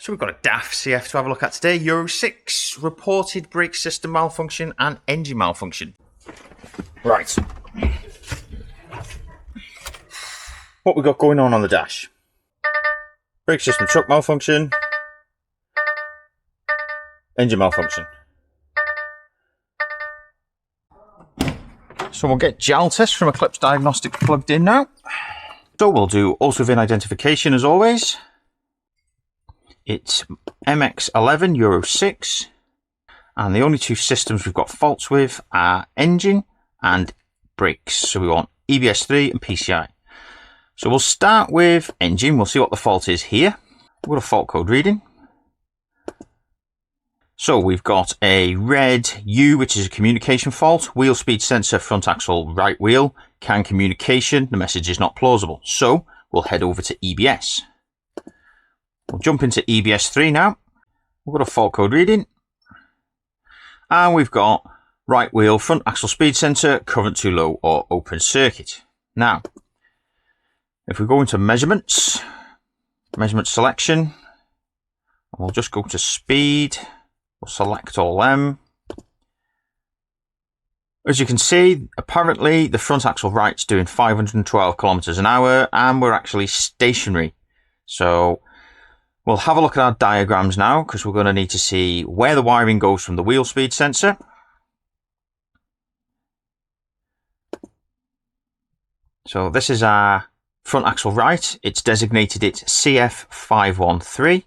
So we've got a DAF CF to have a look at today. Euro 6, reported brake system malfunction and engine malfunction. Right. What we got going on the dash? Brake system truck malfunction. Engine malfunction. So we'll get JAL test from Eclipse Diagnostic plugged in now. So we'll do also VIN identification as always. It's MX11 Euro 6, and the only two systems we've got faults with are engine and brakes. So we want EBS3 and PCI. So we'll start with engine. We'll see what the fault is here. We've got a fault code reading. So we've got a red U, which is a communication fault. Wheel speed sensor, front axle, right wheel. CAN communication. The message is not plausible. So we'll head over to EBS. We'll jump into EBS3 now. We've got a fault code reading. And we've got right wheel, front axle speed sensor, current too low or open circuit. Now, if we go into measurements, measurement selection, we'll just go to speed. We'll select all them. As you can see, apparently the front axle right's doing 512 kilometers an hour and we're actually stationary. So we'll have a look at our diagrams now because we're going to need to see where the wiring goes from the wheel speed sensor. So this is our front axle right. It's designated it CF513.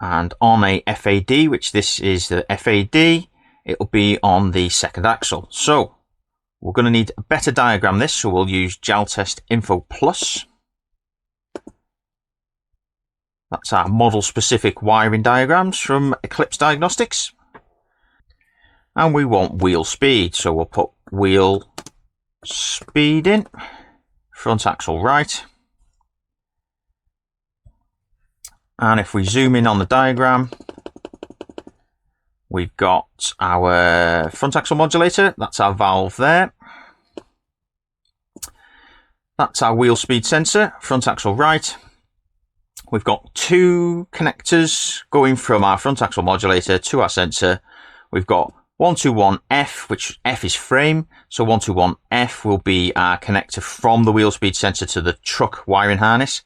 And on a FAD, which this is the FAD, it'll be on the second axle. So we're going to need a better diagram this, so we'll use JAL Test Info Plus. That's our model-specific wiring diagrams from Eclipse Diagnostics. And we want wheel speed, so we'll put wheel speed in, front axle right. And if we zoom in on the diagram, we've got our front axle modulator. That's our valve there. That's our wheel speed sensor, front axle right. We've got two connectors going from our front axle modulator to our sensor. We've got 121F, which F is frame. So 121F will be our connector from the wheel speed sensor to the truck wiring harness.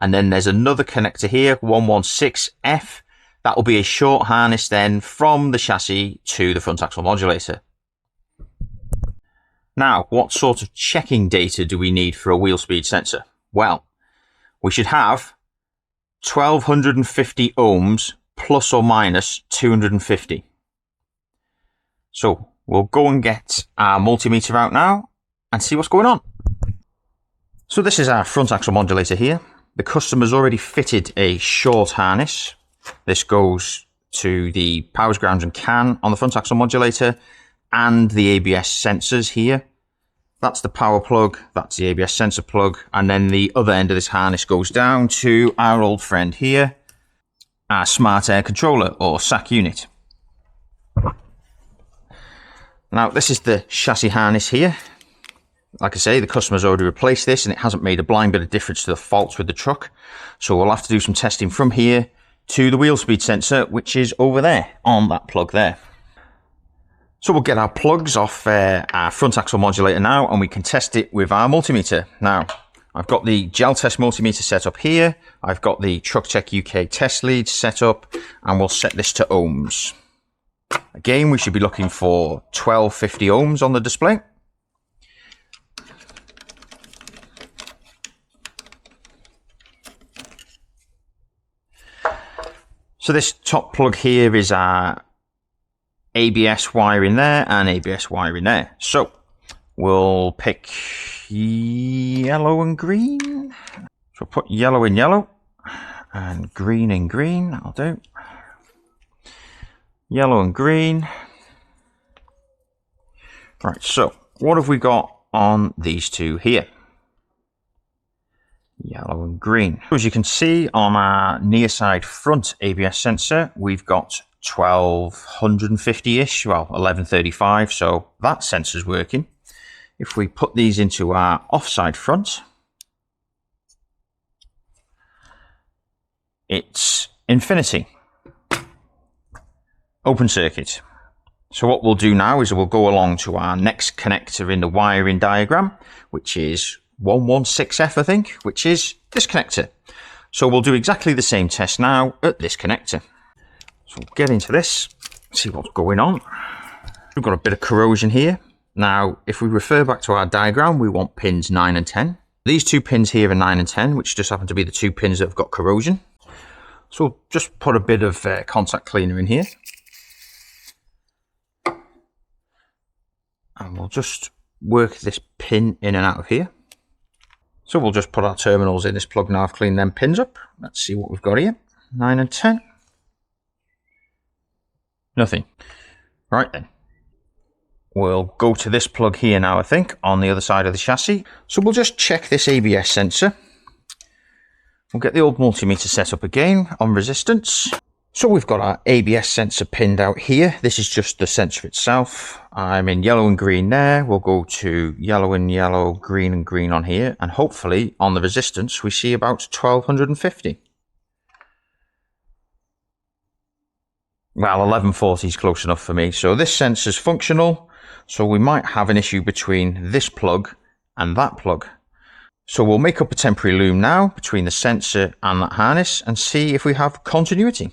And then there's another connector here, 116F. That will be a short harness then from the chassis to the front axle modulator. Now, what sort of checking data do we need for a wheel speed sensor? Well, we should have 1250 ohms plus or minus 250. So we'll go and get our multimeter out now and see what's going on. So this is our front axle modulator here. The customer's already fitted a short harness. This goes to the powers, grounds and CAN on the front axle modulator and the ABS sensors here. That's the power plug, that's the ABS sensor plug, and then the other end of this harness goes down to our old friend here, our smart air controller or SAC unit. Now this is the chassis harness here. Like I say, the customer's already replaced this and it hasn't made a blind bit of difference to the faults with the truck. So we'll have to do some testing from here to the wheel speed sensor, which is over there on that plug there. So we'll get our plugs off our front axle modulator now and we can test it with our multimeter. Now, I've got the JAL Test multimeter set up here. I've got the Truck Tech UK test lead set up and we'll set this to ohms. Again, we should be looking for 1250 ohms on the display. So this top plug here is our ABS wire in there and ABS wire in there. So we'll pick yellow and green. So put yellow in yellow and green in green. That'll do. Yellow and green. Right, so what have we got on these two here? Yellow and green. As you can see on our near side front ABS sensor, we've got 1250-ish, well 1135, so that sensor's working. If we put these into our offside front, infinity. Open circuit. So what we'll do now is we'll go along to our next connector in the wiring diagram, which is 116F, I think, which is this connector. So we'll do exactly the same test now at this connector. So we'll get into this, see what's going on. We've got a bit of corrosion here. Now, if we refer back to our diagram, we want pins 9 and 10. These two pins here are 9 and 10, which just happen to be the two pins that have got corrosion. So we'll just put a bit of contact cleaner in here. And we'll just work this pin in and out of here. So we'll just put our terminals in this plug now. I've cleaned them pins up. Let's see what we've got here. 9 and 10. Nothing. Right then. We'll go to this plug here now, I think, on the other side of the chassis. So we'll just check this ABS sensor. We'll get the old multimeter set up again on resistance. So we've got our ABS sensor pinned out here. This is just the sensor itself. I'm in yellow and green there. We'll go to yellow and yellow, green and green on here. And hopefully on the resistance, we see about 1250. Well, 1140 is close enough for me. So this sensor's functional. So we might have an issue between this plug and that plug. So we'll make up a temporary loom now between the sensor and that harness and see if we have continuity.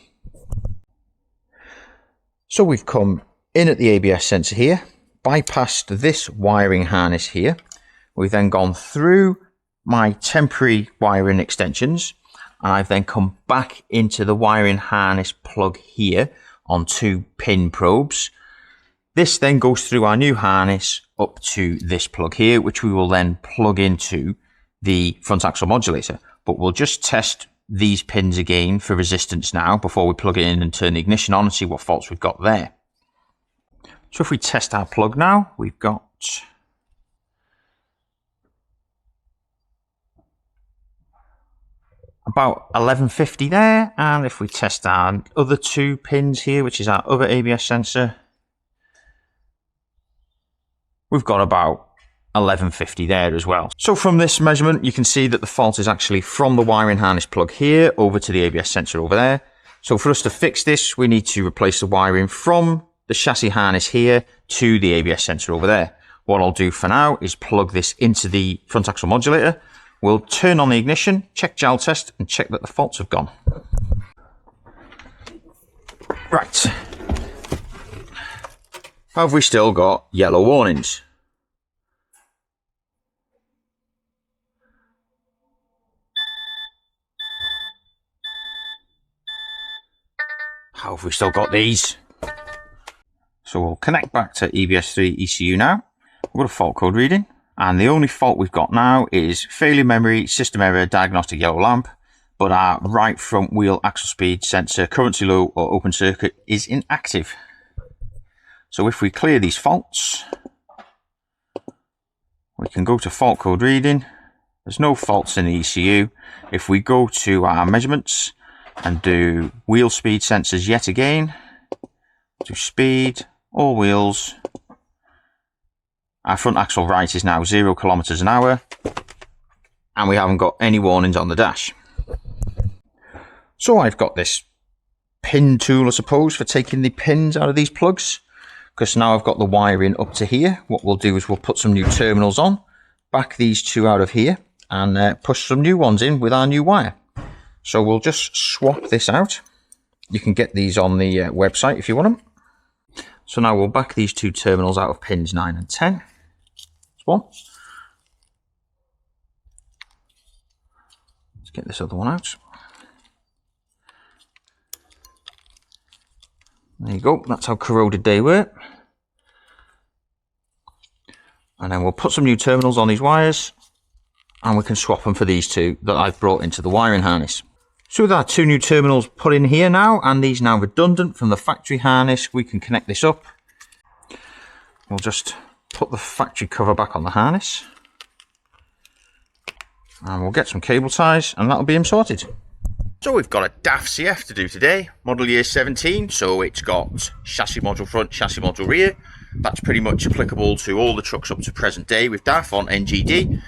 So we've come in at the ABS sensor here, bypassed this wiring harness here. We've then gone through my temporary wiring extensions, and I've then come back into the wiring harness plug here on 2 pin probes. This then goes through our new harness up to this plug here, which we will then plug into the front axle modulator. But we'll just test these pins again for resistance now before we plug it in and turn the ignition on and see what faults we've got there. So if we test our plug now, we've got about 1150 there. And if we test our other 2 pins here, which is our other ABS sensor, we've got about 1150 there as well. So from this measurement, you can see that the fault is actually from the wiring harness plug here over to the ABS sensor over there. So for us to fix this, we need to replace the wiring from the chassis harness here to the ABS sensor over there. What I'll do for now is plug this into the front axle modulator. We'll turn on the ignition, check joule test, and check that the faults have gone. Right. Have we still got yellow warnings? How have we still got these? So we'll connect back to EBS3 ECU now. We've got a fault code reading, and the only fault we've got now is failure memory, system error, diagnostic yellow lamp, but our right front wheel axle speed sensor, currency low or open circuit, is inactive. So if we clear these faults, we can go to fault code reading. There's no faults in the ECU. If we go to our measurements and do wheel speed sensors yet again, do speed, all wheels, our front axle right is now 0 kilometers an hour, and we haven't got any warnings on the dash. So I've got this pin tool, I suppose, for taking the pins out of these plugs, because now I've got the wiring up to here. What we'll do is we'll put some new terminals on, back these 2 out of here, and push some new ones in with our new wire. So we'll just swap this out. You can get these on the website if you want them. So now we'll back these 2 terminals out of pins 9 and 10. That's one. Let's get this other one out. There you go, that's how corroded they were. And then we'll put some new terminals on these wires, and we can swap them for these 2 that I've brought into the wiring harness. So with our 2 new terminals put in here now, and these now redundant from the factory harness, we can connect this up. We'll just put the factory cover back on the harness, and we'll get some cable ties, and that'll be him sorted. So we've got a DAF CF to do today, model year 17, so it's got chassis module front, chassis module rear. That's pretty much applicable to all the trucks up to present day with DAF on NGD.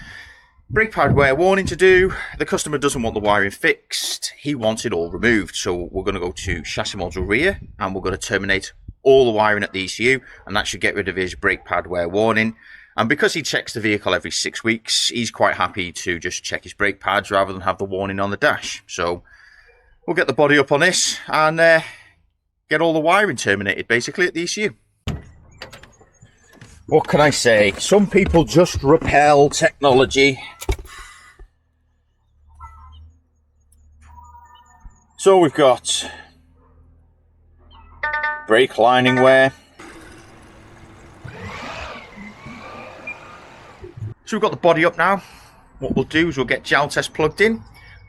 Brake pad wear warning to do. The customer doesn't want the wiring fixed. He wants it all removed. So we're going to go to chassis module rear and we're going to terminate all the wiring at the ECU, and that should get rid of his brake pad wear warning. And because he checks the vehicle every 6 weeks, he's quite happy to just check his brake pads rather than have the warning on the dash. So we'll get the body up on this and get all the wiring terminated basically at the ECU. What can I say? Some people just repel technology. So we've got brake lining wear. So we've got the body up now. What we'll do is we'll get gel test plugged in.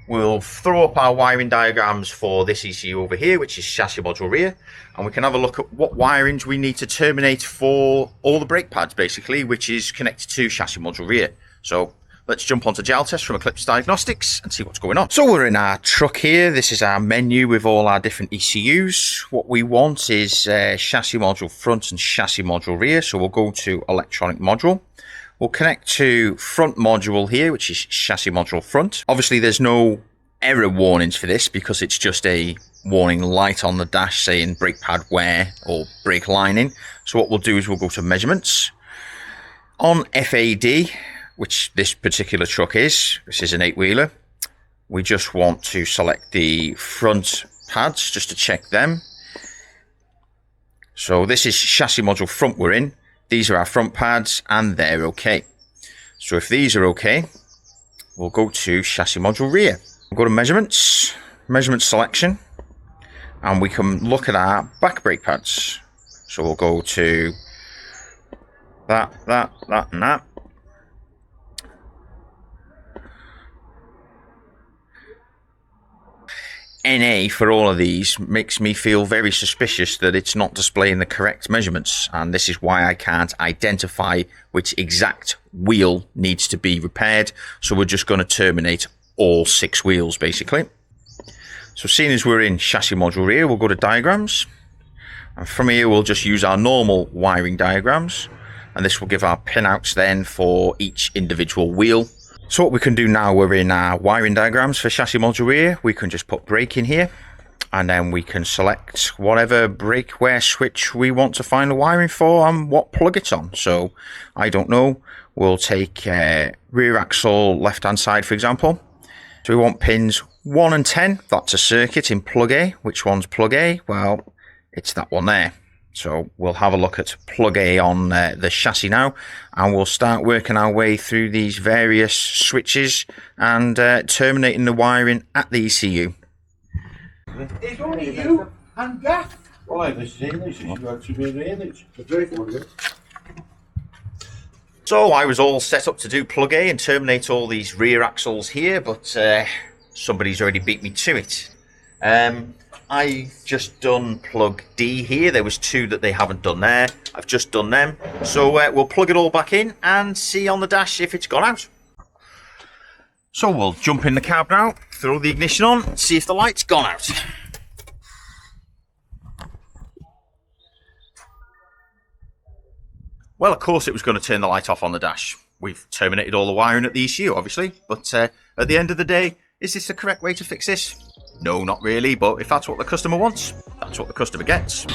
We'll throw up our wiring diagrams for this ECU over here, which is chassis module rear, and we can have a look at what wirings we need to terminate for all the brake pads basically, which is connected to chassis module rear. So let's jump onto gel test from Eclipse Diagnostics and see what's going on. So we're in our truck here. This is our menu with all our different ECUs. What we want is chassis module front and chassis module rear. So we'll go to electronic module. We'll connect to front module here, which is chassis module front. Obviously, there's no error warnings for this because it's just a warning light on the dash saying brake pad wear or brake lining. So what we'll do is we'll go to measurements. On FAD, which this particular truck is, this is an 8-wheeler, we just want to select the front pads just to check them. So this is chassis module front we're in. These are our front pads and they're okay. So if these are okay, we'll go to chassis module rear. We'll go to measurements, measurement selection, and we can look at our back brake pads. So we'll go to that, and that. NA for all of these makes me feel very suspicious that it's not displaying the correct measurements, and this is why I can't identify which exact wheel needs to be repaired. So we're just going to terminate all 6 wheels basically. So seeing as we're in chassis module rear, we'll go to diagrams, and from here we'll just use our normal wiring diagrams, and this will give our pinouts then for each individual wheel. So what we can do now, we're in our wiring diagrams for chassis module rear, we can just put brake in here, and then we can select whatever brake wear switch we want to find the wiring for and what plug it's on. So I don't know, we'll take rear axle left hand side for example. So we want pins 1 and 10, that's a circuit in plug A. Which one's plug A? Well, it's that one there. So we'll have a look at plug A on the chassis now, and we'll start working our way through these various switches and terminating the wiring at the ECU. It's only you and Gaff. Well, I've seen this. You actually been ready. The brake one. So I was all set up to do plug A and terminate all these rear axles here, but somebody's already beat me to it. I've just done plug D here. There was 2 that they haven't done there. I've just done them. So we'll plug it all back in and see on the dash if it's gone out. So we'll jump in the cab now, throw the ignition on, see if the light's gone out. Well, of course it was going to turn the light off on the dash. We've terminated all the wiring at the ECU, obviously. But at the end of the day, is this the correct way to fix this? No, not really, but if that's what the customer wants, that's what the customer gets.